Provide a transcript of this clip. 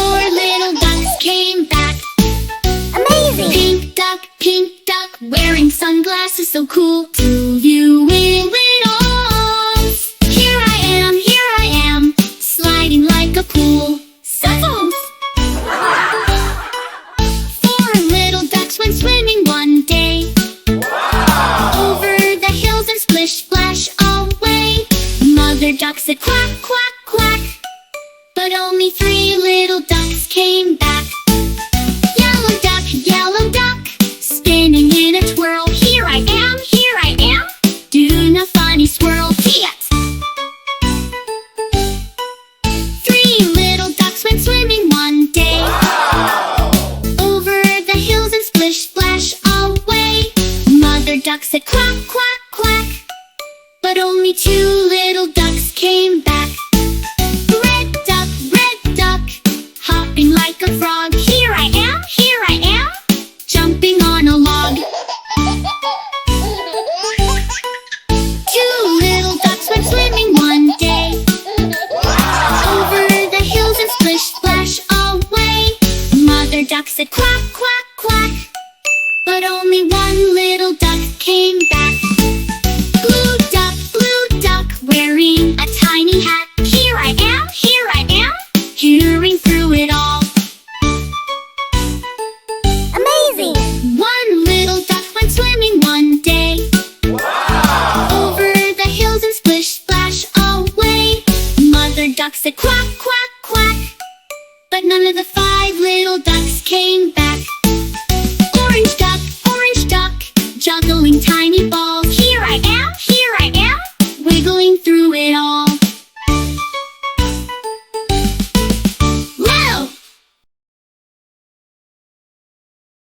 4 little ducks came back. Amazing! Pink duck, wearing sunglasses so cool. Do you wiggly dolls? Here I am, sliding like a pool. Suckles! 4 little ducks went swimming one day. Over the hills and splish splash away. Mother duck said quack, quack, quack. But only 3 little ducks came back. Yellow duck, spinning in a twirl. Here I am, doing a funny swirl. Fiat! 3 little ducks went swimming one day. Over the hills and splish splash away. Mother duck said quack, quack, quack. But only 2 little ducks came back. Red duck, hopping like a frog. Here I am, jumping on a log. 2 little ducks went swimming one day. Over the hills and splish splash away. Mother duck said quack, quack, quack. But only 1 little duck came back. Blue duck, wearing a tiny hat. Here I am, hearing through it all. Amazing! 1 little duck went swimming one day. Over the hills and splish splash away. Mother duck said quack, quack, quack. But none of the 5 little ducks came back.